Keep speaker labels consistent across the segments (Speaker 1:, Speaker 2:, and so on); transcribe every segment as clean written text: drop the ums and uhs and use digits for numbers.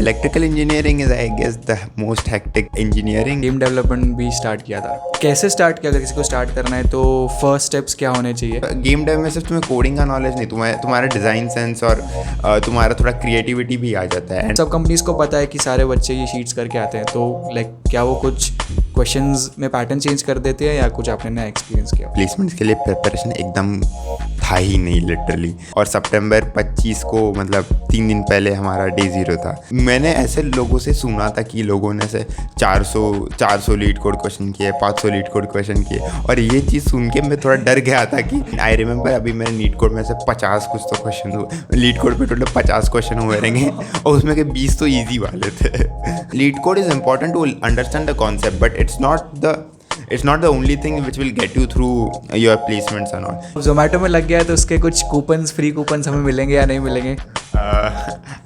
Speaker 1: Electrical engineering is I guess the most hectic engineering.
Speaker 2: Game development भी start किया था। कैसे स्टार्ट किया? अगर किसी को स्टार्ट करना है तो फर्स्ट स्टेप्स क्या होने चाहिए?
Speaker 1: गेम डेव में सिर्फ तुम्हें कोडिंग का नॉलेज नहीं, तुम्हारा डिज़ाइन सेंस और तुम्हारा थोड़ा क्रिएटिविटी भी आ जाता है।
Speaker 2: सब कंपनीज़ को पता है कि सारे बच्चे ये शीट्स करके आते हैं, तो लाइक क्या वो कुछ क्वेश्चंस में पैटर्न चेंज कर देते हैं या कुछ आपने नया एक्सपीरियंस किया?
Speaker 1: प्लेसमेंट्स के लिए प्रिपरेशन एकदम था ही नहीं लिटरली। और सितंबर 25 को मतलब 3 दिन पहले हमारा डे 0 था। मैंने ऐसे लोगों से सुना था कि लोगों ने से 400 लीड कोड क्वेश्चन किए, 500 लीड कोड क्वेश्चन किए, और ये चीज़ सुन के मैं थोड़ा डर गया था कि आई रिमेंबर अभी मेरे नीट कोड में से 50 कुछ तो क्वेश्चन हुए। लीड कोड पे टोटल 50 क्वेश्चन हुए रहेंगे और उसमें के 20 तो ईजी वाले थे। LeetCode is important to understand the concept, but it's not the only thing which will get you through your placements and all.
Speaker 2: Zomato में लग गया है तो उसके कुछ कूपन्स, फ्री कूपन्स हमें मिलेंगे या नहीं मिलेंगे?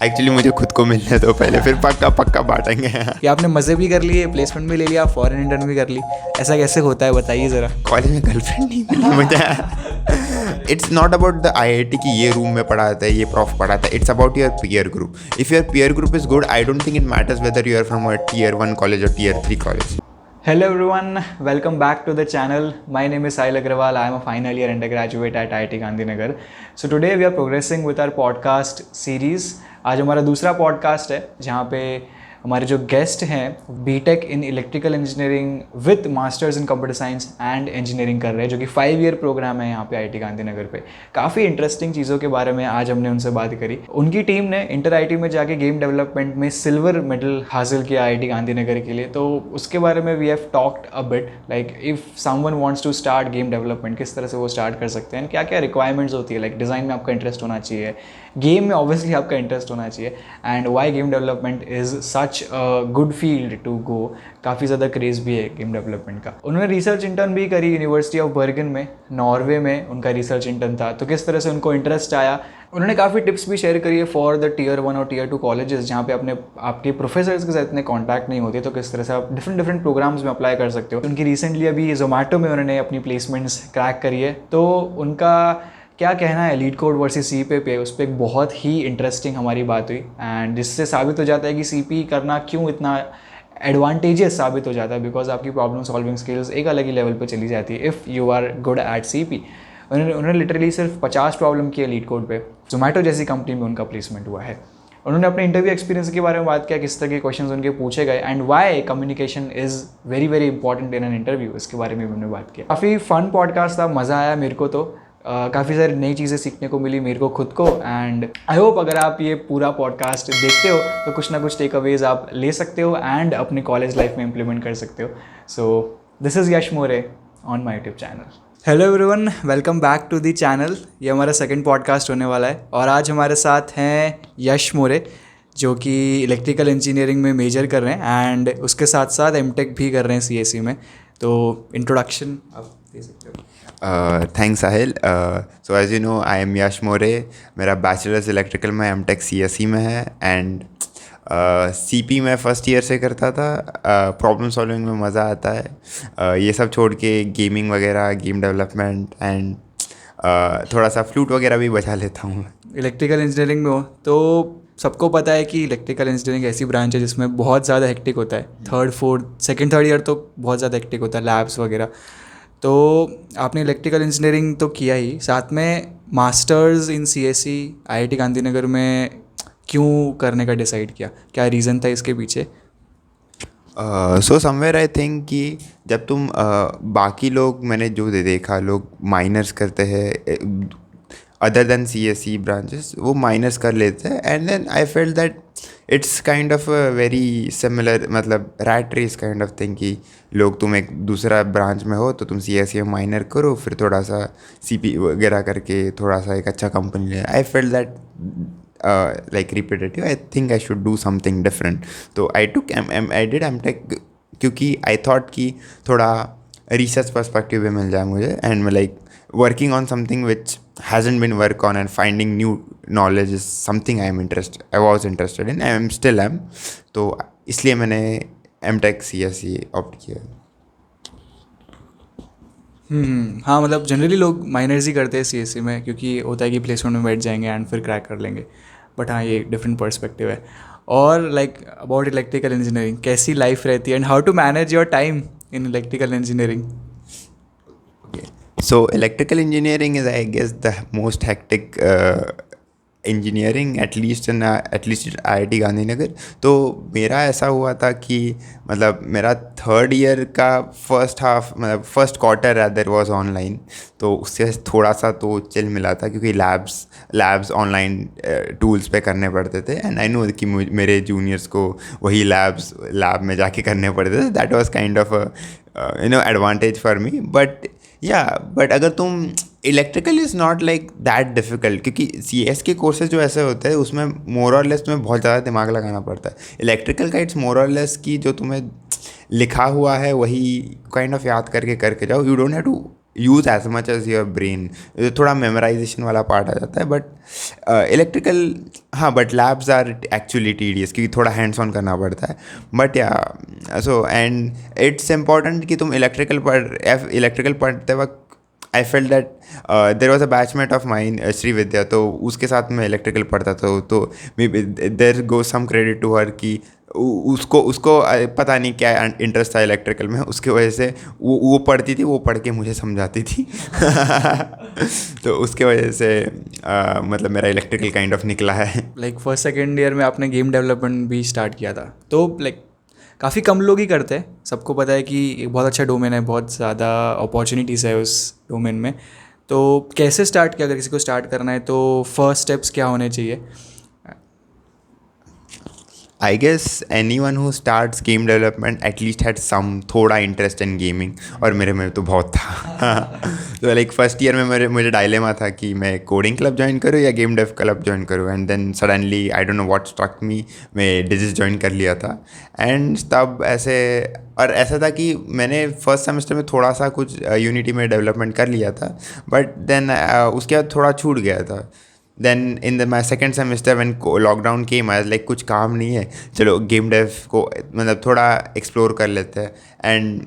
Speaker 1: एक्चुअली मुझे खुद को मिलने दो पहले, फिर पक्का बांटेंगे।
Speaker 2: कि आपने मज़े भी कर लिए, प्लेसमेंट भी ले लिया, फॉरेन इंटर्न भी कर ली, ऐसा कैसे होता है बताइए ज़रा।
Speaker 1: कॉलेज में गर्लफ्रेंड नहीं मिली मुझे। It's not about the IIT की ये रूम में पढ़ाता है, ये प्रॉफ पढ़ाता है। It's about your peer group. If your peer group is good, I don't think it matters whether you are from a Tier 1 college और Tier 3 college.
Speaker 2: Hello everyone, welcome back to the channel. My name is Sahil Agrawal. I am a final year undergraduate at IIT Gandhinagar. So today we are progressing with our podcast series. आज हमारा दूसरा podcast है जहाँ पे हमारे जो guest हैं BTech in electrical engineering with masters in computer science and engineering कर रहे हैं, जो कि 5 ईयर प्रोग्राम है यहाँ पे IIT गांधीनगर पे। काफ़ी इंटरेस्टिंग चीज़ों के बारे में आज हमने उनसे बात करी। उनकी टीम ने इंटर IIT में जाके गेम डेवलपमेंट में सिल्वर मेडल हासिल किया IIT गांधीनगर के लिए, तो उसके बारे में we have talked a bit, like if someone wants to start game development, किस तरह से वो स्टार्ट कर सकते हैं, क्या क्या रिक्वायरमेंट्स होती है, लाइक डिज़ाइन में आपका इंटरेस्ट होना चाहिए, गेम में ऑब्वियसली आपका इंटरेस्ट होना चाहिए, and why game development is such good field to go. काफ़ी ज़्यादा क्रेज़ भी है गेम डेवलपमेंट का। उन्होंने रिसर्च इंटर्न भी करी यूनिवर्सिटी ऑफ बर्गन में, नॉर्वे में उनका रिसर्च इंटर्न था, तो किस तरह से उनको इंटरेस्ट आया। उन्होंने काफ़ी टिप्स भी शेयर करी है फॉर द Tier 1 और Tier 2 कॉलेजेस, जहाँ पे आपके प्रोफेसर्स के साथ इतने कॉन्टैक्ट नहीं होते, तो किस तरह से आप डिफरेंट प्रोग्राम्स में अप्लाई कर सकते हो। उनकी रिसेंटली अभी जोमेटो में उन्होंने अपनी प्लेसमेंट्स क्रैक करी है, तो उनका क्या कहना है लीड कोड वर्सेस CP पे, उस पर एक बहुत ही इंटरेस्टिंग हमारी बात हुई, एंड जिससे साबित हो जाता है कि CP करना क्यों इतना एडवांटेजेस साबित हो जाता है, बिकॉज आपकी प्रॉब्लम सॉल्विंग स्किल्स एक अलग ही लेवल पे चली जाती है if you are good at CP। उन्होंने लिटरली सिर्फ 50 प्रॉब्लम किए लीड कोड पे। जोमेटो जैसी कंपनी में उनका प्लेसमेंट हुआ है। उन्होंने अपने इंटरव्यू एक्सपीरियंस के बारे में बात किया, किस तरह के क्वेश्चंस उनके पूछे गए and why communication is very very important in an interview, इसके बारे में उन्होंने बात किया। काफ़ी फन पॉडकास्ट था, मज़ा आया मेरे को, तो काफ़ी सारी नई चीज़ें सीखने को मिली मेरे को खुद को, एंड आई होप अगर आप ये पूरा पॉडकास्ट देखते हो तो कुछ ना कुछ टेक अवेज आप ले सकते हो एंड अपने कॉलेज लाइफ में इम्प्लीमेंट कर सकते हो। So this is Yash More on my YouTube channel. Hello everyone, welcome back to the channel. ये हमारा सेकंड पॉडकास्ट होने वाला है और आज हमारे साथ हैं यश मोरे, जो कि इलेक्ट्रिकल इंजीनियरिंग में मेजर कर रहे हैं एंड उसके साथ साथ MTech भी कर रहे हैं CSE में। तो इंट्रोडक्शन आप दे सकते हो।
Speaker 1: Thanks Sahil. So as you know, I am Yash More. मेरा बैचलर्स इलेक्ट्रिकल में MTech CSE में है एंड CP में फर्स्ट ईयर से करता था। प्रॉब्लम सॉल्विंग में मज़ा आता है। ये सब छोड़ के गेमिंग वगैरह, गेम डेवलपमेंट एंड थोड़ा सा फ्लूट वगैरह भी बजा लेता हूँ।
Speaker 2: इलेक्ट्रिकल इंजीनियरिंग में हो तो सबको पता है कि इलेक्ट्रिकल इंजीनियरिंग ऐसी ब्रांच है जिसमें बहुत ज़्यादा हेक्टिक होता है। सेकेंड थर्ड ईयर तो बहुत ज़्यादा हेक्टिक होता है, लैब्स वगैरह। तो आपने इलेक्ट्रिकल इंजीनियरिंग तो किया ही, साथ में masters in CSE IIT Gandhinagar में क्यों करने का डिसाइड किया, क्या रीज़न था इसके पीछे?
Speaker 1: सो समवेयर आई थिंक कि जब तुम बाकी लोग, मैंने जो देखा लोग माइनर्स करते हैं अदर देन CSE ब्रांचेस, वो माइनर्स कर लेते हैं and then I felt that it's kind of very similar, मतलब rat race kind of thing कि लोग, तुम एक दूसरा ब्रांच में हो तो तुम CSE में माइनर करो, फिर थोड़ा सा CP वगैरह करके थोड़ा सा एक अच्छा कंपनी ले। आई felt that like repetitive. I think I should do something different. So I did MTech क्योंकि I thought कि थोड़ा research perspective भी मिल जाए मुझे, and like working on something which hasn't been worked on and finding new knowledge is something I was interested in, I still am. तो इसलिए मैंने MTech CSE opt किया।
Speaker 2: हाँ, मतलब जनरली लोग माइनर्स ही करते हैं CSE में, क्योंकि होता है कि प्लेसमेंट में बैठ जाएंगे एंड फिर क्रैक कर लेंगे, बट हाँ ये एक डिफरेंट पर्सपेक्टिव है। और लाइक अबाउट इलेक्ट्रिकल इंजीनियरिंग कैसी लाइफ रहती है and how to manage your time in electrical engineering.
Speaker 1: So electrical engineering is, I guess, the most hectic engineering, at least in IIT Gandhinagar. तो मेरा ऐसा हुआ था कि मतलब मेरा थर्ड ईयर का फर्स्ट हाफ, मतलब first quarter rather was online. तो उससे थोड़ा सा तो चिल मिला था क्योंकि लैब्स ऑनलाइन टूल्स पे करने पड़ते थे. एंड आई नो कि मेरे जूनियर्स को वही लैब में जाके करने पड़ते थे. That was kind of advantage for me. But अगर तुम electrical is not like that difficult, क्योंकि सी एस के कोर्सेज जो ऐसे होते हैं उसमें मोर और लेस तुम्हें बहुत ज़्यादा दिमाग लगाना पड़ता है. इलेक्ट्रिकल का इट्स मोर और लेस की जो तुम्हें लिखा हुआ है वही काइंड ऑफ याद करके जाओ. You don't have to use as much as your brain. थोड़ा मेमोराइजेशन वाला पार्ट आ जाता है. बट इलेक्ट्रिकल, हाँ, but labs are actually tedious क्योंकि थोड़ा हैंड्स ऑन करना पड़ता है. बट या सो एंड इट्स इम्पॉर्टेंट कि तुम इलेक्ट्रिकल पढ़ते वक्त I felt that there was a batchmate of mine Shri Vidya. तो उसके साथ मैं इलेक्ट्रिकल पढ़ता था. तो maybe there go some credit to her कि उसको पता नहीं क्या इंटरेस्ट था इलेक्ट्रिकल में. उसकी वजह से वो पढ़ती थी, वो पढ़ के मुझे समझाती थी. तो उसके वजह से मतलब मेरा इलेक्ट्रिकल काइंड ऑफ निकला है.
Speaker 2: लाइक फर्स्ट सेकेंड ईयर में आपने गेम डेवलपमेंट भी स्टार्ट किया था. तो लाइक काफ़ी कम लोग ही करते हैं. सबको पता है कि एक बहुत अच्छा डोमेन है, बहुत ज़्यादा अपॉर्चुनिटीज़ है उस डोमेन में. तो कैसे स्टार्ट किया? अगर किसी को स्टार्ट करना है तो फर्स्ट स्टेप्स क्या होने चाहिए?
Speaker 1: I guess anyone who starts game development at least had some थोड़ा इंटरेस्ट इन गेमिंग. और मेरे में तो बहुत था. तो लाइक फर्स्ट ईयर में मुझे डायलेमा था कि मैं कोडिंग क्लब ज्वाइन करूँ या गेम डेव क्लब ज्वाइन करूँ. And then suddenly I don't know what struck me, मैं डिजिस ज्वाइन कर लिया था. एंड तब ऐसा था कि मैंने फर्स्ट सेमेस्टर में थोड़ा सा कुछ यूनिटी में डेवलपमेंट कर लिया था. बट देन उसके बाद थोड़ा छूट गया था. Then in my second semester when lockdown came, I like कुछ काम नहीं है, चलो गेम डेव को मतलब थोड़ा एक्सप्लोर कर लेते हैं. एंड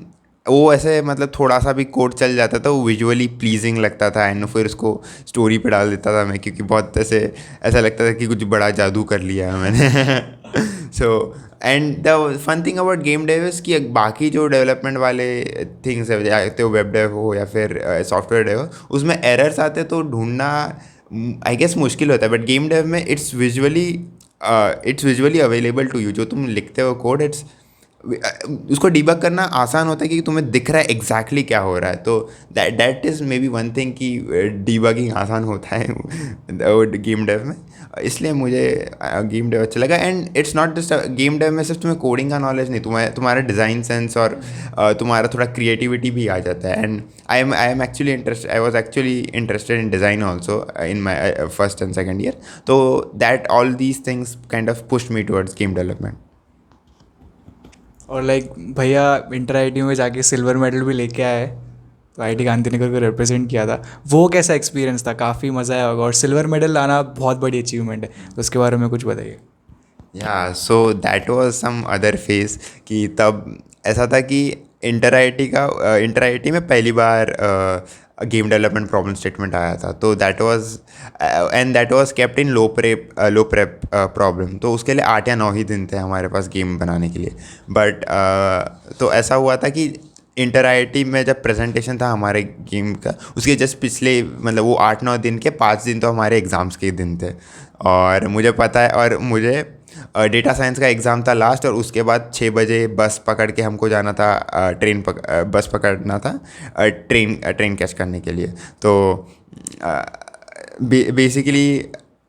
Speaker 1: वो ऐसे मतलब थोड़ा सा भी कोड चल जाता था, वो विजुअली प्लीजिंग लगता था. एंड फिर उसको स्टोरी पे डाल देता था मैं, क्योंकि बहुत ऐसा लगता था कि कुछ बड़ा जादू कर लिया है मैंने. So and the fun thing about game dev is कि बाकी जो डेवलपमेंट वाले थिंग्स है, चाहे वेब डेव हो या फिर सॉफ्टवेयर डेव हो, उसमें एरर्स आते तो ढूंढना आई गेस मुश्किल होता है. बट गेम डेव में it's visually available to you. जो तुम लिखते हो कोड, उसको डिबग करना आसान होता है क्योंकि तुम्हें दिख रहा है एग्जैक्टली क्या हो रहा है. तो that is may be one thing कि डिबगिंग आसान होता है गेम डेव में. इसलिए मुझे गेम डेव अच्छा लगा. And it's not just game dev में सिर्फ तुम्हें कोडिंग का नॉलेज नहीं, तुम्हारा डिज़ाइन सेंस और तुम्हारा थोड़ा क्रिएटिविटी भी आ जाता है. And I was actually interested in design also in my first and second year. तो that all these things kind of pushed me towards game development.
Speaker 2: और लाइक भैया इंटर आई में जाके सिल्वर मेडल भी लेके आए, तो IIT गांधीनगर को रिप्रेजेंट किया था. वो कैसा एक्सपीरियंस था? काफ़ी मज़ा आया होगा. और सिल्वर मेडल लाना बहुत बड़ी अचीवमेंट है, तो उसके बारे में कुछ बताइए.
Speaker 1: या so that was some other phase कि तब ऐसा था कि इंटर आई में पहली बार गेम डेवलपमेंट प्रॉब्लम स्टेटमेंट आया था. तो that was kept in low prep problem. तो उसके लिए 8 या 9 ही दिन थे हमारे पास गेम बनाने के लिए. बट तो ऐसा हुआ था कि इंटर आई में जब प्रेजेंटेशन था हमारे गेम का, उसके जस्ट पिछले मतलब वो 8-9 दिन के 5 दिन तो हमारे एग्ज़ाम्स के दिन थे. और मुझे पता है, और मुझे डेटा साइंस का एग्ज़ाम था लास्ट, और उसके बाद 6 बजे बस पकड़ के हमको जाना था, बस पकड़ना था ट्रेन कैच करने के लिए. तो basically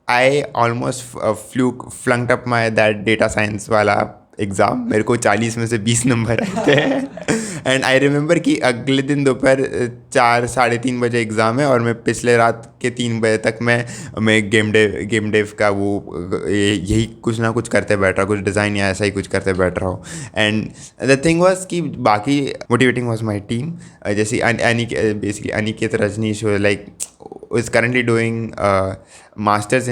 Speaker 1: I almost flunked up my that data science वाला एग्ज़ाम. मेरे को 40 में से 20 नंबर आए थे. एंड आई रिमेंबर कि अगले दिन दोपहर 4-3:30 बजे एग्ज़ाम है, और मैं पिछले रात के 3 बजे तक मैं गेम डेव का वो यही कुछ ना कुछ करते बैठ रहा, कुछ डिज़ाइन या ऐसा ही कुछ करते बैठ रहा हूँ. एंड द थिंग वाज कि बाकी मोटिवेटिंग वाज माई टीम. जैसे basically Aniket Rajneesh like is currently doing masters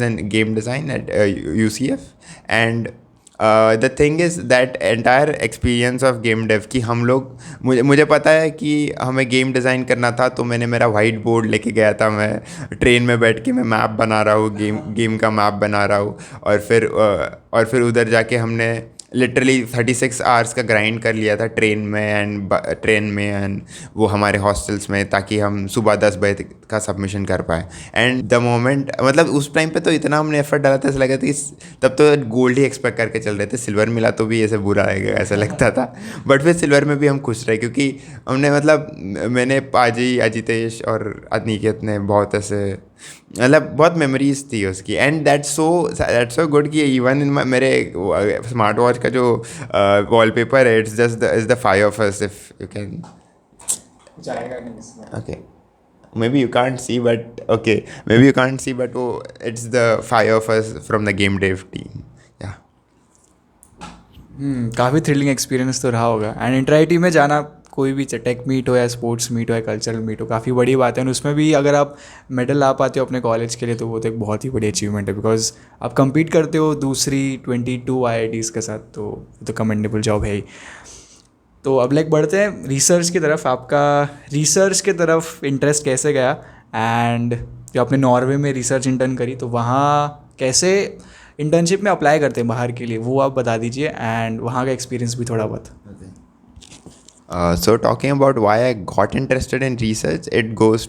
Speaker 1: in game design at UCF. And the thing is that entire experience of game dev कि हम लोग मुझे पता है कि हमें गेम डिज़ाइन करना था, तो मैंने मेरा वाइट बोर्ड लेके गया था, मैं ट्रेन में बैठ के मैं मैप बना रहा हूँ, गेम का मैप बना रहा हूँ, और फिर उधर जाके हमने लिटरली 36 आवर्स का ग्राइंड कर लिया था ट्रेन में एंड वो हमारे हॉस्टल्स में, ताकि हम सुबह 10 बजे का सबमिशन कर पाए. एंड द मोमेंट, मतलब उस टाइम पे तो इतना हमने एफर्ट डाला था, ऐसा लगा था कि तब तो गोल्ड ही एक्सपेक्ट करके चल रहे थे, सिल्वर मिला तो भी ऐसे बुरा आएगा ऐसा लगता था. बट फिर सिल्वर में भी हम खुश रहे, क्योंकि हमने मतलब मैंने पाजी, अजितेश और अनिकेत ने बहुत ऐसे, मतलब बहुत मेमोरीज थी उसकी. एंड दैट्स सो गुड कि इवन इन मेरे स्मार्ट वॉच का जो वॉलपेपर है, it's just is the five of us, if you can.
Speaker 2: जाएगा नहीं इसमें.
Speaker 1: Okay, maybe you can't see, but okay, maybe you can't see, but oh, it's the five of us from the game dev team. Yeah.
Speaker 2: काफ़ी thrilling experience तो रहा होगा. And inter में जाना, कोई भी टेक मीट हो या स्पोर्ट्स मीट हो या कल्चरल मीट हो, काफ़ी बड़ी बात है. और उसमें भी अगर आप मेडल ला पाते हो अपने कॉलेज के लिए, तो वो तो एक बहुत ही बड़ी अचीवमेंट है, बिकॉज आप compete करते हो दूसरी 22 IITs के साथ, तो कमेंडेबल जॉब है ही. तो अब बढ़ते हैं रिसर्च की तरफ. आपका रिसर्च की तरफ इंटरेस्ट कैसे गया, एंड जो आपने नॉर्वे में रिसर्च इंटर्न करी, तो वहाँ कैसे इंटर्नशिप में अप्लाई करते हैं बाहर के लिए, वो आप बता दीजिए, एंड वहाँ का एक्सपीरियंस भी थोड़ा बहुत.
Speaker 1: So talking about why I got interested in research, it goes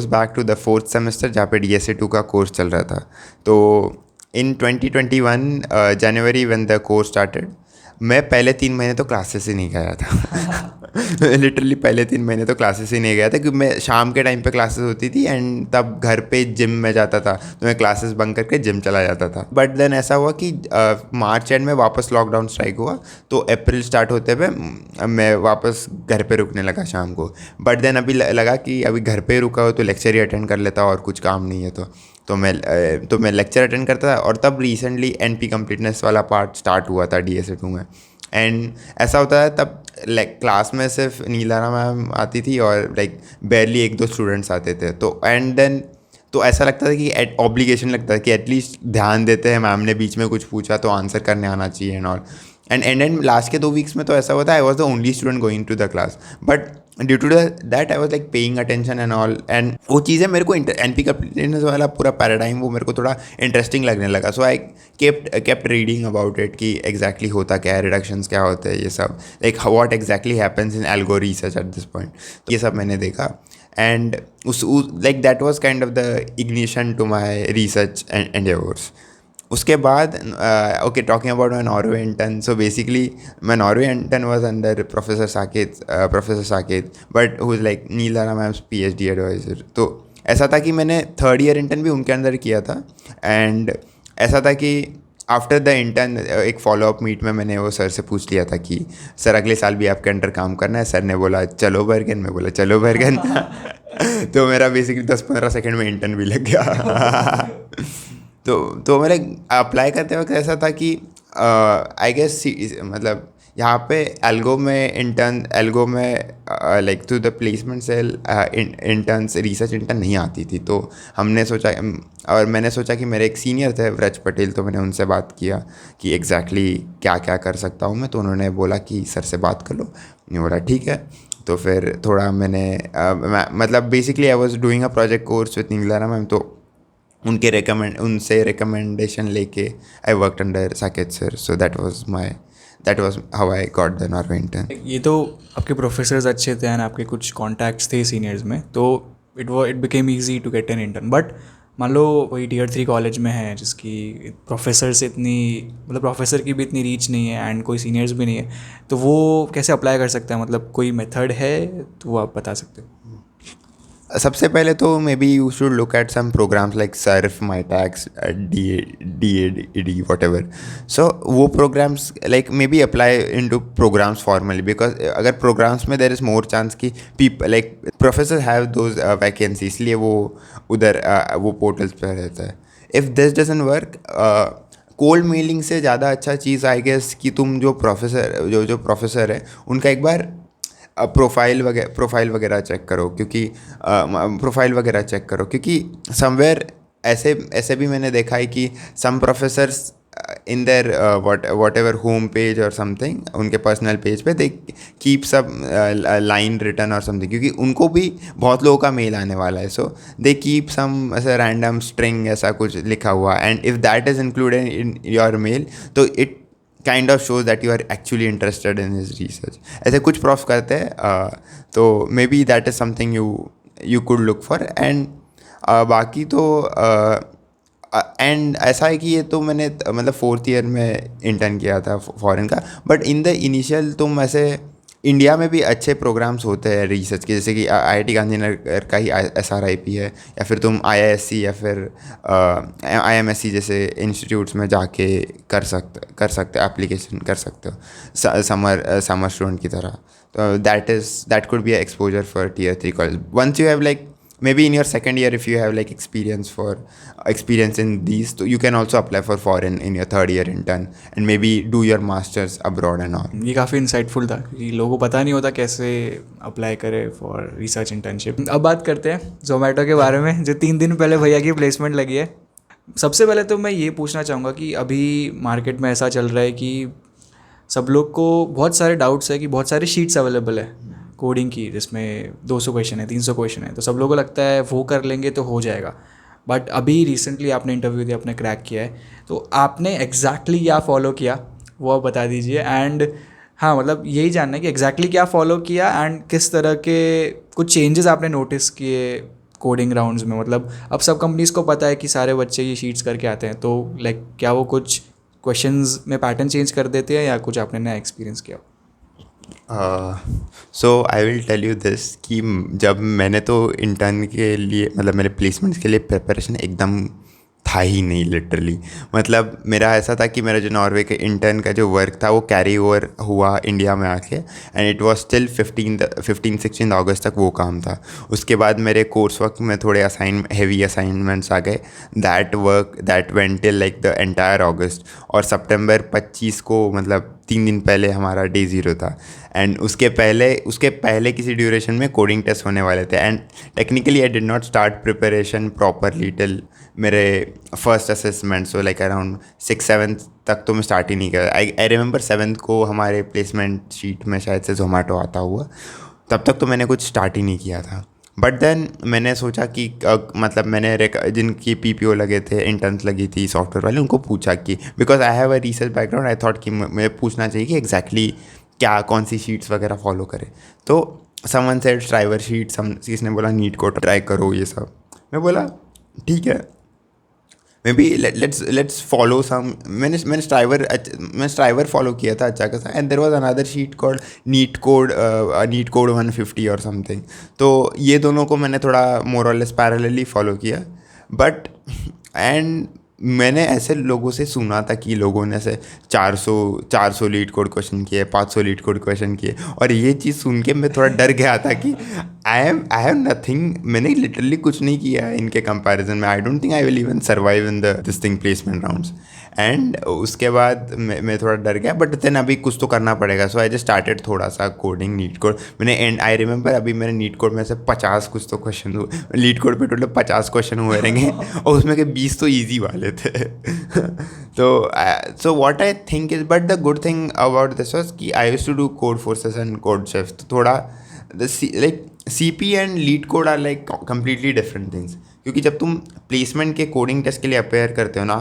Speaker 1: back to the fourth semester जहाँ पे DSA2 का कोर्स चल रहा था. तो in 2021 January when the course started, मैं पहले 3 महीने तो क्लासेस ही नहीं गया था. लिटरली पहले 3 महीने तो क्लासेस ही नहीं गया था, क्योंकि मैं शाम के टाइम पे क्लासेस होती थी, एंड तब घर पे जिम में जाता था, तो मैं क्लासेस बंक करके जिम चला जाता था. बट देन ऐसा हुआ कि मार्च एंड में वापस लॉकडाउन स्ट्राइक हुआ, तो अप्रैल स्टार्ट होते हुए मैं वापस घर पे रुकने लगा शाम को. बट देन अभी लगा कि अभी घर पे रुका हो तो लेक्चर ही अटेंड कर लेता, और कुछ काम नहीं है तो मैं लेक्चर अटेंड करता था. और तब रिसेंटली NP कंप्लीटनेस वाला पार्ट स्टार्ट हुआ था DSA2 में. एंड ऐसा होता है तब क्लास में सिर्फ नीलारा मैम आती थी, और बेरली 1-2 स्टूडेंट्स आते थे. तो एंड देन तो ऐसा लगता था कि ऑब्लिगेशन लगता था कि एटलीस्ट ध्यान देते हैं, मैम ने बीच में कुछ पूछा तो आंसर करने आना चाहिए एंड ऑल. एंड लास्ट के 2 वीक्स में तो ऐसा हुआ था, I was the only student going to the class. But due to that I was paying attention and all, and वो चीज़ें मेरे को NP कंप्लीटनेस वाला पूरा पैराडाइम वो मेरे को थोड़ा इंटरेस्टिंग लगने लगा. So I kept reading about it कि एग्जैक्टली होता क्या है, रिडक्शंस क्या होते हैं, ये सब what exactly happens in algo research at this point, ये सब मैंने देखा. And that was kind of the ignition to my research endeavours. उसके बाद okay, talking about my Norway intern. So basically my Norway intern was under professor Saket, but who is Neelara ma'am's PhD advisor. तो ऐसा था कि मैंने 3rd year intern भी उनके अंदर किया था. एंड ऐसा था कि आफ्टर द इंटर्न एक फॉलोअप मीट में मैंने वो सर से पूछ लिया था कि सर अगले साल भी आपके अंडर काम करना है. सर ने बोला चलो बर्गन, मैं बोला चलो बर्गन. तो मेरा बेसिकली 10-15 सेकेंड में इंटर्न भी लग गया. तो मेरे अप्लाई करते वक्त ऐसा था कि आई गेस मतलब यहाँ पे एल्गो में through the placement cell interns research intern नहीं आती थी. तो मैंने सोचा कि मेरे एक सीनियर थे व्रज पटेल, तो मैंने उनसे बात किया कि एग्जैक्टली क्या क्या कर सकता हूँ मैं. तो उन्होंने बोला कि सर से बात कर लो. मैंने बोला ठीक है. तो फिर थोड़ा मतलब basically I was doing a project course with Neelara ma'am. तो उनसे रिकमेंडेशन लेके I worked under Saket sir. So that was how I got the Norway intern.
Speaker 2: ये तो आपके प्रोफेसर्स अच्छे थे एंड आपके कुछ कॉन्टैक्ट्स थे सीनियर्स में, तो it became easy to get an intern. But मान लो वही Tier 3 कॉलेज में है जिसकी प्रोफेसर से प्रोफेसर की भी इतनी रीच नहीं है एंड कोई सीनियर्स भी नहीं है, तो वो कैसे अप्लाई कर सकता है, मतलब कोई मेथड है तो वो आप बता सकते हो.
Speaker 1: सबसे पहले तो maybe you should look at some programs like SURF, Mitacs, DAED whatever. So वो programs maybe apply into programs formally, because अगर प्रोग्राम्स में देर इज़ मोर चांस कि people professor have those vacancy, इसलिए वो उधर वो portals पर रहता है. If this doesn't work, cold mailing से ज़्यादा अच्छा चीज़ आई गेस कि तुम जो प्रोफेसर है उनका एक बार प्रोफाइल वगैरह चेक करो, क्योंकि समवेयर ऐसे भी मैंने देखा है कि some professors in their whatever home page और समथिंग, उनके पर्सनल पेज पे they keep sub line return और समथिंग, क्योंकि उनको भी बहुत लोगों का मेल आने वाला है. सो दे कीप सम ऐसा रैंडम स्ट्रिंग ऐसा कुछ लिखा हुआ, and if that is included in your mail तो it kind of shows that you are actually interested in his research. ऐसे कुछ प्रॉफ्स करते हैं. तो maybe that is something you could look for. And बाकी तो and ऐसा है कि ये तो मैंने मतलब 4th ईयर में इंटर्न किया था फॉरेन का. बट इन द इनिशियल तुम ऐसे इंडिया में भी अच्छे प्रोग्राम्स होते हैं रिसर्च के, जैसे कि IIT गांधीनगर का ही SRIP है, या फिर तुम IISc या फिर IMSc जैसे इंस्टीट्यूट्स में जाके कर सकते एप्लीकेशन कर सकते हो समर स्टूडेंट की तरह. तो that could be a exposure for Tier 3 college. Once you have like maybe in your second year, if you have like experience in these, so you can also apply for foreign in your 3rd year intern and maybe do your masters abroad and all.
Speaker 2: ये काफ़ी insightful था कि लोगों को पता नहीं होता कैसे अप्लाई करें फॉर रिसर्च इंटर्नशिप. अब बात करते हैं जोमेटो के बारे में, जो 3 दिन पहले भैया की प्लेसमेंट लगी है. सबसे पहले तो मैं ये पूछना चाहूँगा कि अभी मार्केट में ऐसा चल रहा है कि सब लोग को बहुत सारे डाउट्स है कि बहुत सारी शीट्स अवेलेबल है कोडिंग की, जिसमें 200 क्वेश्चन है, 300 क्वेश्चन है, तो सब लोगों को लगता है वो कर लेंगे तो हो जाएगा. बट अभी रिसेंटली आपने इंटरव्यू दिया, आपने क्रैक किया है, तो आपने एग्जैक्टली क्या फॉलो किया वो आप बता दीजिए. एंड हाँ, मतलब यही जानना है कि एग्जैक्टली क्या फॉलो किया एंड किस तरह के कुछ चेंजेस आपने नोटिस किए कोडिंग राउंड्स में. मतलब अब सब कंपनीज़ को पता है कि सारे बच्चे ये शीट्स करके आते हैं, तो लाइक क्या वो कुछ क्वेश्चंस में पैटर्न चेंज कर देते हैं या कुछ आपने नया एक्सपीरियंस किया?
Speaker 1: So I will tell you this कि जब मैंने तो इंटर्न के लिए मतलब मेरे प्लेसमेंट्स के लिए प्रिपरेशन एकदम था ही नहीं लिटरली. मतलब मेरा ऐसा था कि मेरा जो नॉर्वे के इंटर्न का जो वर्क था वो कैरी ओवर हुआ इंडिया में आके, एंड इट वाज स्टिल 15-16 अगस्त तक वो काम था. उसके बाद मेरे कोर्स वर्क में थोड़े हेवी असाइनमेंट्स आ गए. That went till like the entire August, और सितंबर 25 को मतलब 3 दिन पहले हमारा Day 0 था. एंड उसके पहले किसी ड्यूरेशन में कोडिंग टेस्ट होने वाले थे. And technically I did not start preparation properly till मेरे first assessment. So like around 6-7 तक तो मैं स्टार्ट ही नहीं किया. आई रिमेंबर 7th को हमारे प्लेसमेंट शीट में शायद से जोमेटो आता हुआ, तब तक तो मैंने कुछ स्टार्ट ही नहीं किया था. बट देन मैंने सोचा कि मतलब मैंने जिनकी PPO लगे थे, इंटर्न्स लगी थी सॉफ्टवेयर वाले, उनको पूछा कि because I have a research background, I thought कि मुझे पूछना चाहिए कि एग्जैक्टली क्या कौन सी शीट्स वगैरह फॉलो करें. तो समवन सेड स्ट्राइवर शीट, किसने बोला नीट को ट्राई करो ये सब. मैं बोला ठीक है, maybe let's follow some. मैंने स्ट्राइवर फॉलो किया था अच्छा खासा. And there was another sheet called NeetCode 150 और समथिंग. तो ये दोनों को मैंने थोड़ा मोर और लेस पैरेलली फॉलो किया. बट एंड मैंने ऐसे लोगों से सुना था कि लोगों ने ऐसे 400 लीड कोड क्वेश्चन किए, 500 लीड कोड क्वेश्चन किए, और ये चीज़ सुन के मैं थोड़ा डर गया था कि आई हैव नथिंग. मैंने लिटरली कुछ नहीं किया है इनके कंपैरिजन में. आई don't think I will even survive in this thing placement rounds. And उसके बाद मैं थोड़ा डर गया. बट देन अभी कुछ तो करना पड़ेगा. सो आई जस्ट स्टार्टेड थोड़ा सा coding NeetCode. And I remember अभी मेरे नीट कोड में से 50 कुछ तो क्वेश्चन हुए. लीड कोड पे टोटल 50 क्वेश्चन हुए रहेंगे और उसमें के 20 तो ईजी वाले थे. तो so what I think is, but the good thing about this was कि I used to do Codeforces and CodeChefs. तो थोड़ा like CP and LeetCode are like completely different things. क्योंकि जब तुम placement के coding test के लिए appear करते हो ना,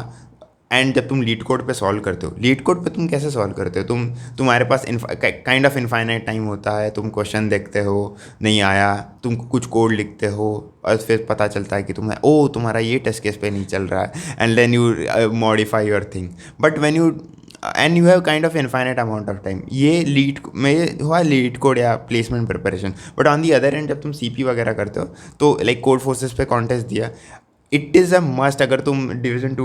Speaker 1: एंड जब तुम लीड कोड पे सॉल्व करते हो, लीड कोड पे तुम कैसे सॉल्व करते हो, तुम्हारे पास काइंड ऑफ इनफाइनाइट टाइम होता है. तुम क्वेश्चन देखते हो, नहीं आया, तुम कुछ कोड लिखते हो, और फिर पता चलता है कि तुम्हारा ये टेस्ट केस पे नहीं चल रहा है, and then you modify your thing. But when you and you have kind of infinite amount of time. ये लीड में हुआ लीड कोड या placement preparation. But on the other end जब तुम CP वगैरह करते हो तो लाइक कोड फोर्सेस पे कॉन्टेस्ट दिया, इट इज़ अ मस्ट. अगर तुम डिवीज़न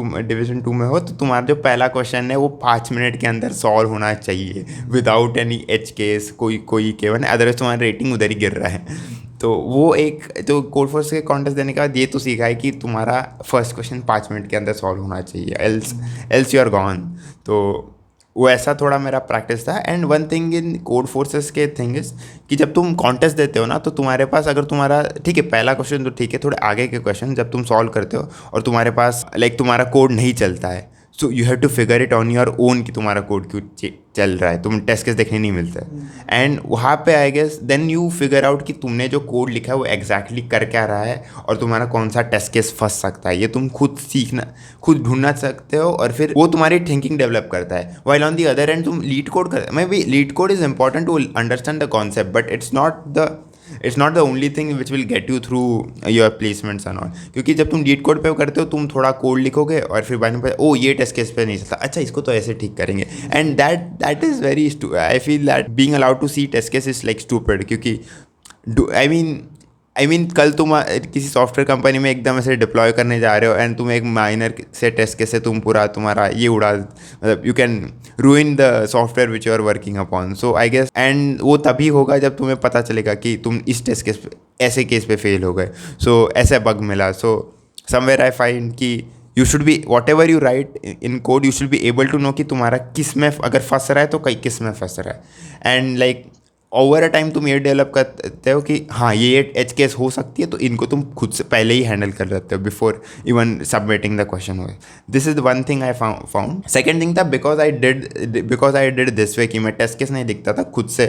Speaker 1: टू में हो तो तुम्हारा जो पहला क्वेश्चन है वो 5 मिनट के अंदर सॉल्व होना चाहिए विदाउट एनी एच केस, कोई केवन, अदरवाइज तुम्हारी रेटिंग उधर ही गिर रहा है. तो वो एक तो कोड फोर्स के कॉन्टेस्ट देने के बाद ये तो सीखा है कि तुम्हारा फर्स्ट क्वेश्चन 5 मिनट के अंदर सॉल्व होना चाहिए, एल्स यू आर गॉन. तो वो ऐसा थोड़ा मेरा प्रैक्टिस था. And one thing in code forces के थिंग इज कि जब तुम कॉन्टेस्ट देते हो ना, तो तुम्हारे पास अगर तुम्हारा ठीक है पहला क्वेश्चन तो ठीक है, थोड़े आगे के क्वेश्चन जब तुम सॉल्व करते हो और तुम्हारे पास लाइक तुम्हारा कोड नहीं चलता है, so you have to figure it on your own कि तुम्हारा कोड क्यों चल रहा है, तुम टेस्ट केस देखने नहीं मिलता है। एंड वहाँ पे I guess then you figure out कि तुमने जो कोड लिखा है वो एग्जैक्टली कर क्या रहा है और तुम्हारा कौन सा टेस्ट केस फंस सकता है, ये तुम खुद सीखना, खुद ढूंढना सकते हो और फिर वो तुम्हारी थिंकिंग डेवलप करता है। While on the other end तुम लीड कोड कर, maybe LeetCode is important to understand the concept, but it's not the only thing which will get you through your placements and all. क्योंकि जब तुम leet code पे करते हो तुम थोड़ा कोड लिखोगे और फिर बाद में ओ ये टेस्ट केस पे नहीं चलता, अच्छा इसको तो ऐसे ठीक करेंगे, and that is very, I feel that being allowed to see test case is like stupid. क्योंकि आई मीन कल तुम किसी सॉफ्टवेयर कंपनी में एकदम ऐसे डिप्लॉय करने जा रहे हो एंड तुम एक माइनर से टेस्ट केस से तुम पूरा तुम्हारा ये उड़ा, मतलब you can ruin the software which you are working upon. So I guess and वो तभी होगा जब तुम्हें पता चलेगा कि तुम इस टेस्ट केस पे ऐसे केस पे फेल हो गए, सो ऐसे बग मिला। सो समवेयर आई फाइंड कि you should be whatever you write in code you should be able to know कि तुम्हारा किस में अगर फंस रहा है तो कई किस में फंस रहा है। And like over a time तुम ये डेवलप करते हो कि हाँ ये एज केस हो सकती है, तो इनको तुम खुद से पहले ही हैंडल कर लेते हो before even submitting the question हो। This is one thing I found. Second thing था because I did this way कि मैं टेस्ट केस नहीं दिखता था, खुद से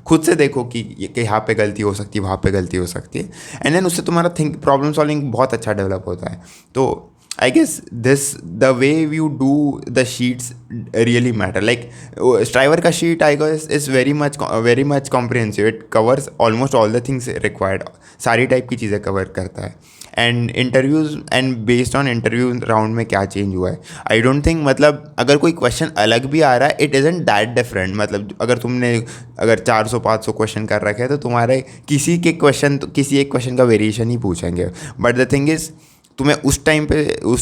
Speaker 1: खुद से देखो कि यहाँ पे गलती हो सकती है, वहाँ पे गलती हो सकती है, एंड देन उससे तुम्हारा प्रॉब्लम सॉल्विंग बहुत अच्छा डेवलप होता है। तो I guess the way you do the sheets really matter. Like Striver का sheet I guess is very much comprehensive. It covers almost all the things required. सारी type की चीज़ें कवर करता है। And interviews and based on interview round में क्या change हुआ है, आई डोंट थिंक, मतलब अगर कोई क्वेश्चन अलग भी आ रहा है इट इज़ंट दैट डिफरेंट। मतलब अगर तुमने 400-500 क्वेश्चन कर रखे हैं तो तुम्हारे किसी एक क्वेश्चन का वेरिएशन ही पूछेंगे, बट द थिंग इज़ तुम्हें उस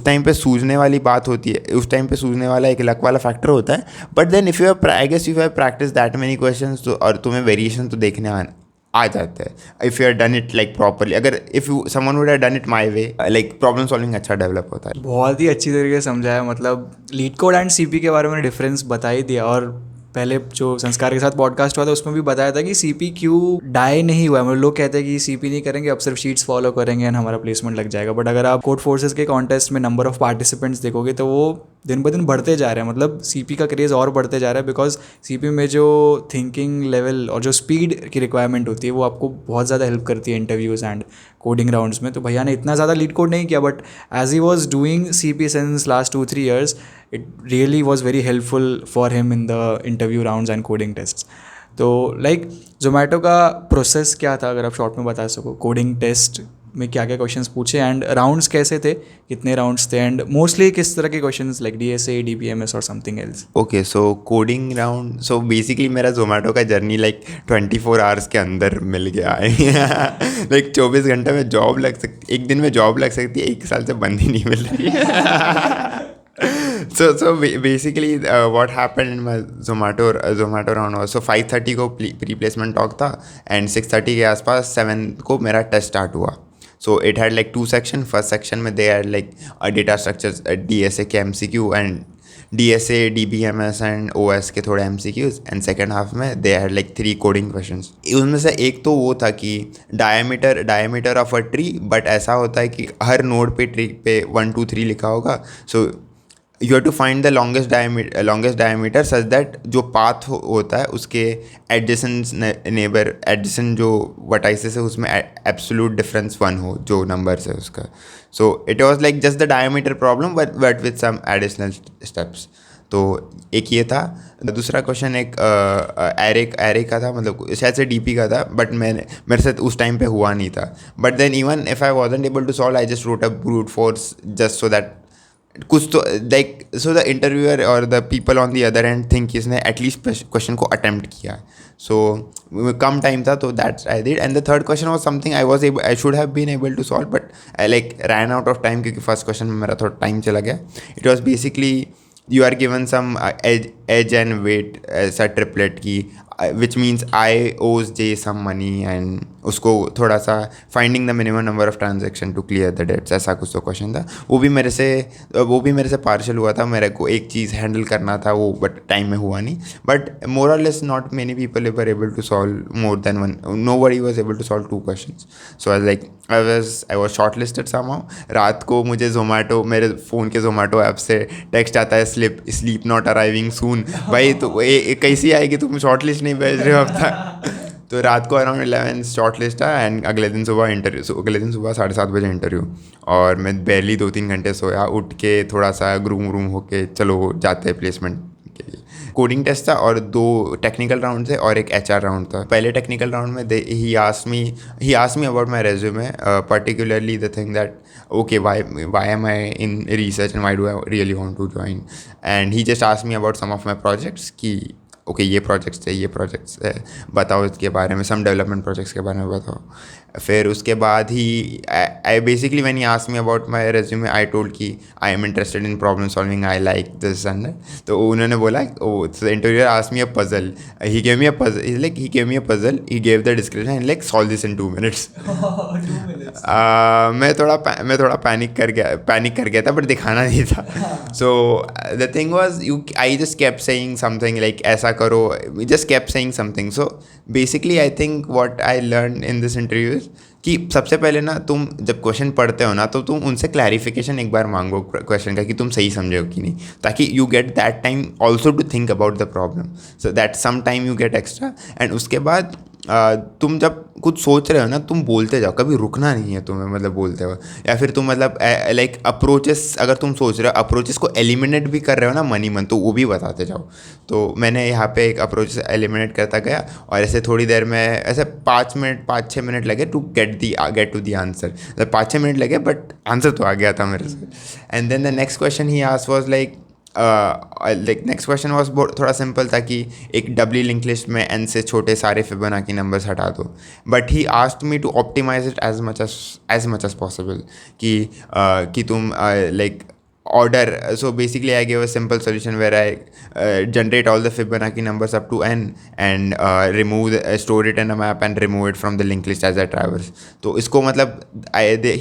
Speaker 1: टाइम पे सूझने वाली बात होती है, उस टाइम पे सूझने वाला एक लक वाला फैक्टर होता है। But then if you have practice that many questions तो और तुम्हें वेरिएशन तो देखने आ जाता है if you have done it like properly. अगर if you someone would have done it my way, like problem solving अच्छा डेवलप होता है।
Speaker 2: बहुत ही अच्छी तरीके से समझाया, मतलब लीड कोड एंड सीपी के बारे में डिफरेंस बता ही दिया। और पहले जो संस्कार के साथ पॉडकास्ट हुआ था उसमें भी बताया था कि सीपी क्यों डाई नहीं हुआ है। मतलब लोग कहते हैं कि सीपी नहीं करेंगे, अब सिर्फ शीट्स फॉलो करेंगे एंड हमारा प्लेसमेंट लग जाएगा। बट अगर आप कोड फोर्सेस के कॉन्टेस्ट में नंबर ऑफ पार्टिसिपेंट्स देखोगे तो वो दिन ब दिन बढ़ते जा रहे हैं। मतलब सीपी का क्रेज़ और बढ़ते जा रहा है बिकॉज सीपी में जो थिंकिंग लेवल और जो स्पीड की रिक्वायरमेंट होती है वो आपको बहुत ज़्यादा हेल्प करती है इंटरव्यूज़ एंड कोडिंग राउंड्स में। तो भैया ने इतना ज़्यादा लीड कोड नहीं किया, but as he was doing CP since last 2-3 years it really was very helpful for him in the interview rounds and coding tests. तो लाइक जोमेटो का प्रोसेस क्या था, अगर आप शॉर्ट में बता सको, कोडिंग टेस्ट में क्या क्या क्वेश्चंस पूछे एंड राउंड्स कैसे थे, कितने राउंड्स थे, एंड मोस्टली किस तरह के क्वेश्चंस लाइक DSA, DBMS और समथिंग एल्स?
Speaker 1: ओके, सो कोडिंग राउंड, सो बेसिकली मेरा जोमेटो का जर्नी लाइक 24 आवर्स के अंदर मिल गया है। लाइक 24 घंटे में जॉब लग सकती, एक दिन में जॉब लग सकती है, 1 साल से बंद ही नहीं मिल रही है। So basically what happened in my Zomato round was, so 5:30 को प्री प्लेसमेंट टॉक था एंड 6:30 के आसपास 7 को मेरा टेस्ट स्टार्ट हुआ। So it had like 2 section. First section में they had like data structures, DSA के MCQ and DSA, DBMS and OS के थोड़े MCQs, एंड सेकेंड हाफ में they had like 3 coding questions. उनमें से एक तो वो था कि diameter of a tree, but ऐसा होता है कि हर नोड पे ट्री पे 1 2 3 लिखा होगा। So you have to find the longest diameter such that जो पाथ होता है उसके एडजेसेंट जो वर्टाइसेस है उसमें एब्सोल्यूट डिफरेंस 1 हो जो नंबर्स है उसका। So it was like just the diameter problem but with some additional steps. तो एक ये था। दूसरा क्वेश्चन एक एरे का था, मतलब शायद से DP का था, बट मेरे साथ उस टाइम पे हुआ नहीं था। But then even if I wasn't able to solve, I just wrote a brute force just so that कुछ तो लाइक, सो द इंटरव्यूअर और the people on the other end think इसने एटलीस्ट क्वेश्चन को attempt किया। So कम time था तो that's I did. And the third question was something I should have been able to solve, but I like ran out of time क्योंकि first question में मेरा थोड़ा टाइम चला गया। It was basically you are given some edge and weight ऐसा triplet की which means I ओज जे some money and उसको थोड़ा सा finding the minimum number of transaction to clear the debts, ऐसा कुछ तो क्वेश्चन था। वो भी मेरे से पार्शल हुआ था, मेरे को एक चीज़ हैंडल करना था वो, बट टाइम में हुआ नहीं। बट मोर और less not many people were able to solve more than one, nobody was able to solve 2 questions. So I was shortlisted somehow. रात को मुझे जोमेटो, मेरे फ़ोन के जोमेटो ऐप से टेक्स्ट आता है, स्लीप नॉट अराइविंग सून। भाई तो कैसी आएगी, तुम शॉर्टलिस्ट नहीं भेज रहे हो अब तक। तो रात को अराउंड 11 शॉर्ट लिस्ट है एंड अगले दिन सुबह 7:30 बजे इंटरव्यू। और मैं बैरली 2-3 घंटे सोया, उठ के थोड़ा सा ग्रूम होके चलो जाते हैं प्लेसमेंट के लिए। कोडिंग टेस्ट था और 2 टेक्निकल राउंड थे और एक HR राउंड था। पहले टेक्निकल राउंड में ही asked me about my resume, particularly the thing that okay, why am I in research and why do I really want to join, and he just asked me about some of my projects कि okay ये projects है बताओ, इसके बारे में some development projects के बारे में बताओ। फिर उसके बाद ही I basically when he asked me about my resume I told कि I am interested in problem solving, I like this and that. तो उन्होंने बोला oh the interviewer asked me a puzzle, he gave me a puzzle, he gave the description and like solve this in 2 minutes। मैं थोड़ा panic कर गया था, but दिखाना नहीं था। So the thing was I just kept saying something like ऐसा करो, just kept saying something. So basically I think what I learned in this interview is कि सबसे पहले ना तुम जब क्वेश्चन पढ़ते हो ना तो तुम उनसे क्लैरिफिकेशन एक बार मांगो क्वेश्चन का कि तुम सही समझे हो कि नहीं, ताकि you get that time also to think about the problem, so that some time you get extra. And उसके बाद तुम जब कुछ सोच रहे हो ना तुम बोलते जाओ, कभी रुकना नहीं है तुम्हें, मतलब बोलते हो। या फिर तुम मतलब लाइक अप्रोचेस, अगर तुम सोच रहे हो अप्रोचेस को एलिमिनेट भी कर रहे हो ना मन तो वो भी बताते जाओ। तो मैंने यहाँ पे एक अप्रोच एलिमिनेट करता गया और ऐसे थोड़ी देर में ऐसे 5-6 मिनट लगे to get to the answer. मतलब 5-6 मिनट लगे बट आंसर तो आ गया था मेरे से। And then the next question he asked was like next question was थोड़ा सिंपल था कि एक डब्ल्यू लिंक लिस्ट में n से छोटे सारे फिबोनाची नंबर्स हटा दो, but he asked me to optimize it as much as possible कि तुम like order. So basically I gave a simple solution where I generate all the Fibonacci numbers up to n and store it in a map and remove it from the linked list as I traverse. तो इसको मतलब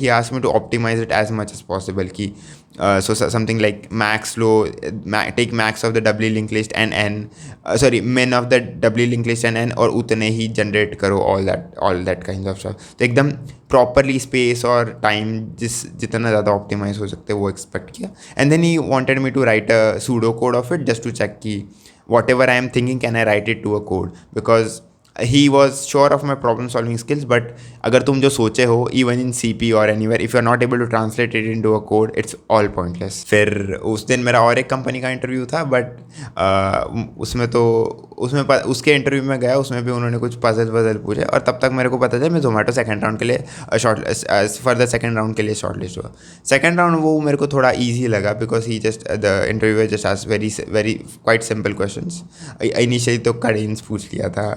Speaker 1: he asked me to optimize it as much as possible कि so something like take max of the W linked list and n min of the W linked list and n और उतने ही generate करो all that kind of stuff. तो एकदम properly space और time जितना ज़्यादा optimise हो सकते वो एक्सपेक्ट किया। And then he wanted me to write a pseudo code of it just to check कि whatever I am thinking can I write it to a code, because he was sure of my problem solving skills. But अगर तुम जो सोचे हो even in CP और anywhere if you are not able to translate it into a code it's all pointless. फिर उस दिन मेरा और एक कंपनी का इंटरव्यू था, बट उसमें उसके इंटरव्यू में गया, उसमें भी उन्होंने कुछ पजल पूछे और तब तक मेरे को पता था मैं जोमेटो सेकंड राउंड के लिए सेकंड राउंड के लिए शॉर्ट लिस्ट हुआ। सेकंड राउंड वो मेरे को थोड़ा ईजी लगा because he just the interviewer just asked very quite simple questions. Initially तो करेंस पूछ लिया था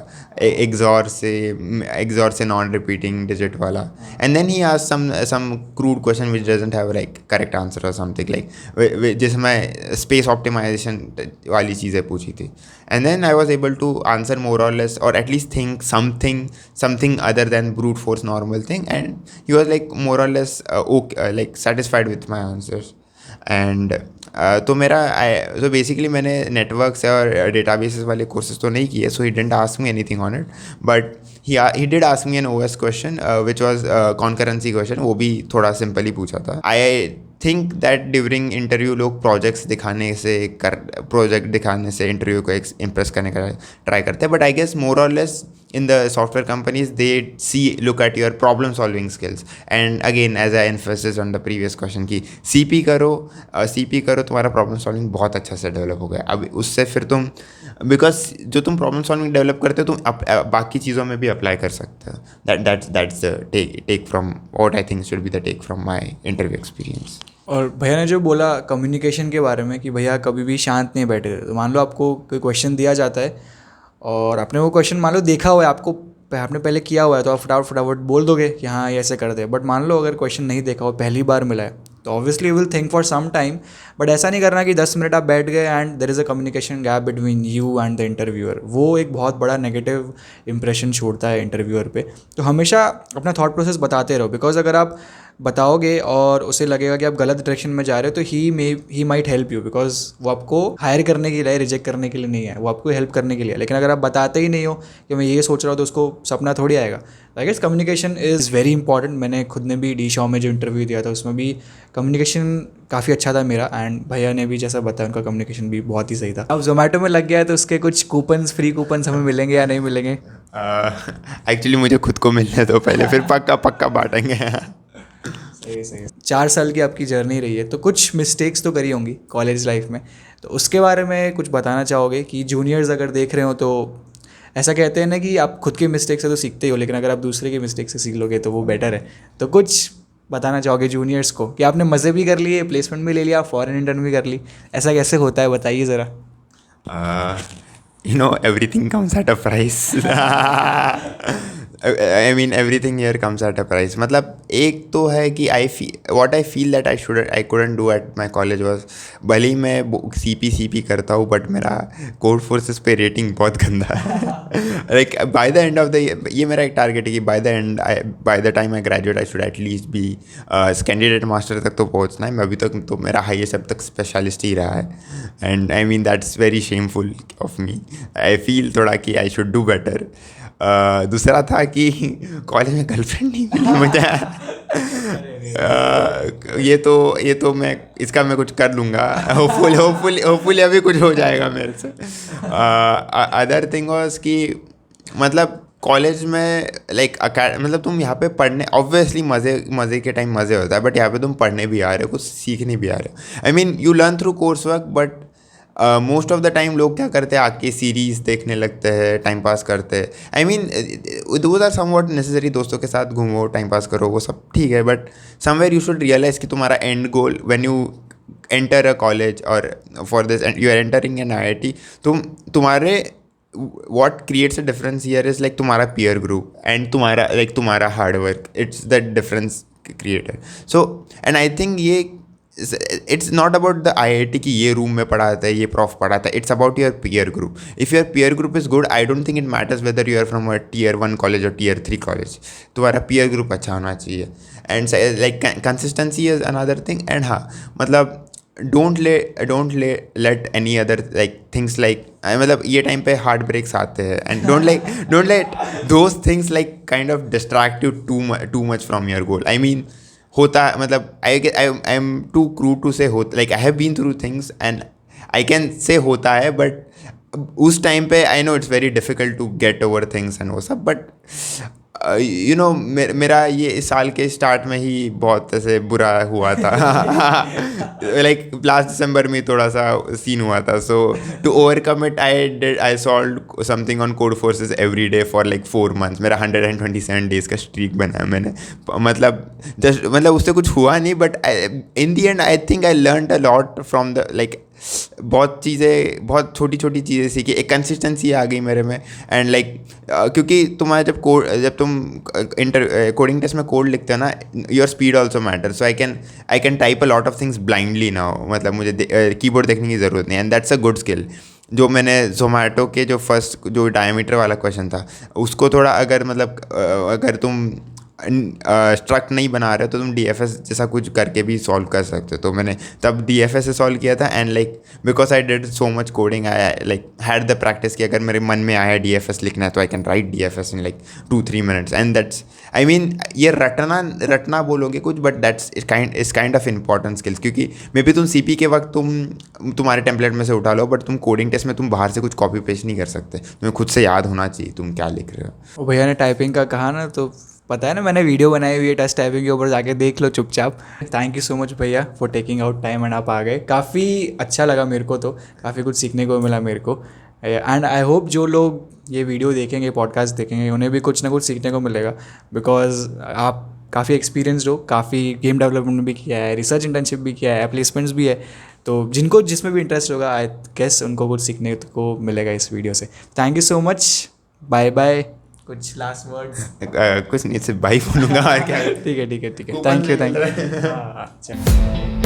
Speaker 1: एक्सॉर से नॉन रिपीटिंग डिजिट वाला, and then he asked some crude question which doesn't have like correct answer और समथिंग लाइक जिसमें space optimization वाली चीज़ें पूछी थी। And then I was able to answer more or less or at least think something other than brute force normal thing, and he was like more or less okay, like satisfied with my answers. And तो so basically मैंने networks और databases वाले courses तो नहीं किए, so he didn't ask me anything on it, but he did ask me an OS question which was concurrency question, वो भी थोड़ा सिंपल ही पूछा था। I think that during interview लोग प्रोजेक्ट दिखाने से इंटरव्यू को इम्प्रेस करने का ट्राई करते हैं, बट आई गेस मोर और less in the software companies they look at your problem solving skills. And again as I emphasized on the previous question कि CP करो तुम्हारा प्रॉब्लम सॉल्विंग बहुत अच्छा से डेवलप हो गया। अब उससे फिर तुम बिकॉज जो तुम प्रॉब्लम सॉल्विंग डेवलप करते हो तुम बाकी चीज़ों में भी अप्लाई कर सकते हो। That's the take from what I think should be the take from my interview experience.
Speaker 2: और भैया ने जो बोला कम्युनिकेशन के बारे में कि भैया कभी भी शांत नहीं बैठे, तो मान लो आपको कोई क्वेश्चन दिया जाता है और आपने वो क्वेश्चन मान लो देखा हुआ है, आपने पहले किया हुआ है, तो आप फटाफट बोल दोगे कि हाँ ये ऐसे कर दे। बट मान लो अगर क्वेश्चन नहीं देखा हो, पहली बार मिला है, तो obviously you will think for some time, but ऐसा नहीं करना कि 10 मिनट आप बैठ गए and there is a communication gap between you and the interviewer. वो एक बहुत बड़ा नेगेटिव इंप्रेशन छोड़ता है इंटरव्यूअर पे। तो हमेशा अपना थॉट प्रोसेस बताते रहो, बिकॉज अगर आप बताओगे और उसे लगेगा कि आप गलत डायरेक्शन में जा रहे हो तो he might help you, because वो आपको हायर करने के लिए, रिजेक्ट करने के लिए नहीं है, वो आपको हेल्प करने के लिए। लेकिन अगर आप बताते ही नहीं हो कि मैं ये सोच रहा हूँ तो उसको सपना थोड़ी आएगा। I guess communication is very important. मैंने खुद ने भी डी शॉ में जो इंटरव्यू दिया था उसमें भी कम्युनिकेशन काफ़ी अच्छा था मेरा, एंड भैया ने भी जैसा बताया उनका कम्युनिकेशन भी बहुत ही सही था। अब जोमेटो में लग गया है तो उसके कुछ कूपन्स, फ्री कूपन्स हमें मिलेंगे या नहीं मिलेंगे?
Speaker 1: एक्चुअली मुझे खुद को मिलने दो पहले, फिर पक्का पक्का बांटेंगे।
Speaker 2: सही। 4 साल की आपकी जर्नी रही है तो कुछ मिस्टेक्स तो करी होंगी कॉलेज लाइफ में, तो उसके बारे में कुछ बताना चाहोगे कि जूनियर्स अगर देख रहे हो तो ऐसा कहते हैं ना कि आप खुद के मिस्टेक से तो सीखते ही हो, लेकिन अगर आप दूसरे के मिस्टेक से सीख लोगे तो वो बेटर है। तो कुछ बताना चाहोगे जूनियर्स को कि आपने मज़े भी कर लिए, प्लेसमेंट भी ले लिया, फॉरेन इंटर्न भी कर ली, ऐसा कैसे होता है बताइए ज़रा।
Speaker 1: Everything comes at a price. I mean everything here comes at a price. मतलब एक तो है कि what I feel that I couldn't do at my college was, भले ही मैं CP करता हूँ बट मेरा कोड फोर्सेस पे रेटिंग बहुत गंदा है। Like by the end of the ये मेरा एक टारगेट है कि by the time I graduate I should at least be candidate master तक तो पहुँचना है। मैं अभी तक तो मेरा हाईएस्ट अब तक स्पेशलिस्ट ही रहा है, and I mean that's very shameful of me. I feel थोड़ा कि आई शुड डू बेटर। दूसरा था कि कॉलेज में गर्लफ्रेंड नहीं मिली मुझे। ये तो मैं कुछ कर लूँगा। होपफुली अभी कुछ हो जाएगा मेरे से। अदर थिंग वाज कि मतलब कॉलेज में मतलब तुम यहाँ पे पढ़ने, ऑब्वियसली मज़े के टाइम मज़े होता है, बट यहाँ पे तुम पढ़ने भी आ रहे हो, कुछ सीखने भी आ रहे हो। I mean you learn through course work, but most of the time लोग क्या करते हैं, आके सीरीज़ देखने लगते हैं, टाइम पास करते हैं। I mean those are somewhat necessary, दोस्तों के साथ घूमो, टाइम पास करो, वो सब ठीक है, but somewhere you should realise कि तुम्हारा end goal when you enter a college और for this you are entering an IIT, तुम्हारे what creates a difference here is like तुम्हारा peer group and तुम्हारा hard work. It's the difference creator. So and I think ये it's not about the IIT कि ये room में पढ़ाता है, ये प्रॉफ पढ़ाता है. It's about your peer group. If your peer group is good, I don't think it matters whether you are from a tier 1 college or tier 3 college. तुम्हारा peer group अच्छा होना चाहिए. And like consistency is another thing. And हाँ मतलब don't let any other like things like मतलब ये time पे heart breaks आते हैं, and don't let those things like kind of distract you too much from your goal. I mean होता मतलब I am too crude to say होता, like I have been through things and I can say होता है, but उस time पे I know it's very difficult to get over things and वो सब, but you know मेरा ये इस साल के स्टार्ट में ही बहुत ऐसे बुरा हुआ था. लाइक लास्ट दिसंबर में थोड़ा सा सीन हुआ था. So to overcome it I solve something on Codeforces every day for like 4 months. मेरा 127 डेज का स्ट्रीक बनाया मैंने. मतलब उससे कुछ हुआ नहीं, but in the and I think I learn a lot from the like बहुत चीज़ें, बहुत छोटी छोटी चीज़ें सीखी. एक कंसिस्टेंसी आ गई मेरे में. एंड लाइक क्योंकि तुम्हारा जब तुम कोडिंग टेस्ट में कोड लिखते हो ना, your speed also matter. So I can type a lot of things blindly now. मतलब मुझे कीबोर्ड देखने की ज़रूरत नहीं, and that's a good skill. जो मैंने जोमेटो के जो फर्स्ट जो डायमीटर वाला क्वेश्चन था उसको थोड़ा अगर तुम स्ट्रक्ट नहीं बना रहे हो तो तुम DFS जैसा कुछ करके भी सॉल्व कर सकते हो. तो मैंने तब DFS से सॉल्व किया था. And like because I did so much coding, I like had the practice कि अगर मेरे मन में आया DFS लिखना है तो I can write DFS in like 2-3 minutes. And that's I mean ये रटना बोलोगे कुछ, बट दैट्स इस काइंड ऑफ इंपॉर्टेंट स्किल्स. क्योंकि मे बी तुम CP के वक्त तुम्हारे टेम्पलेट में से उठा लो, बट तुम कोडिंग टेस्ट में तुम बाहर से कुछ कॉपी पेस्ट नहीं कर सकते. तुम्हें खुद से याद होना चाहिए तुम क्या लिख रहे हो.
Speaker 2: वो भैया ने टाइपिंग का कहा ना, तो पता है ना, मैंने वीडियो बनाई हुई है टेस्ट टाइपिंग के ऊपर, जाके देख लो चुपचाप. थैंक यू सो मच भैया for taking out time and आप आ गए. काफ़ी अच्छा लगा मेरे को, तो काफ़ी कुछ सीखने को मिला मेरे को. एंड आई होप जो लोग ये वीडियो देखेंगे, पॉडकास्ट देखेंगे, उन्हें भी कुछ ना कुछ सीखने को मिलेगा. बिकॉज आप काफ़ी एक्सपीरियंसड हो, काफ़ी गेम डेवलपमेंट भी किया है, रिसर्च इंटर्नशिप भी किया है, प्लेसमेंट्स भी है. तो जिनको जिसमें भी इंटरेस्ट होगा, आई गेस उनको कुछ सीखने को मिलेगा इस वीडियो से. Thank you so much. Bye bye. कुछ लास्ट वर्ड्स?
Speaker 1: कुछ नहीं, सिर्फ भाई बोलूँगा और क्या।
Speaker 2: ठीक है ठीक है ठीक है,
Speaker 1: Coupon
Speaker 2: thank you
Speaker 1: mill
Speaker 2: thank
Speaker 1: रहा
Speaker 2: यू। हाँ, अच्छा।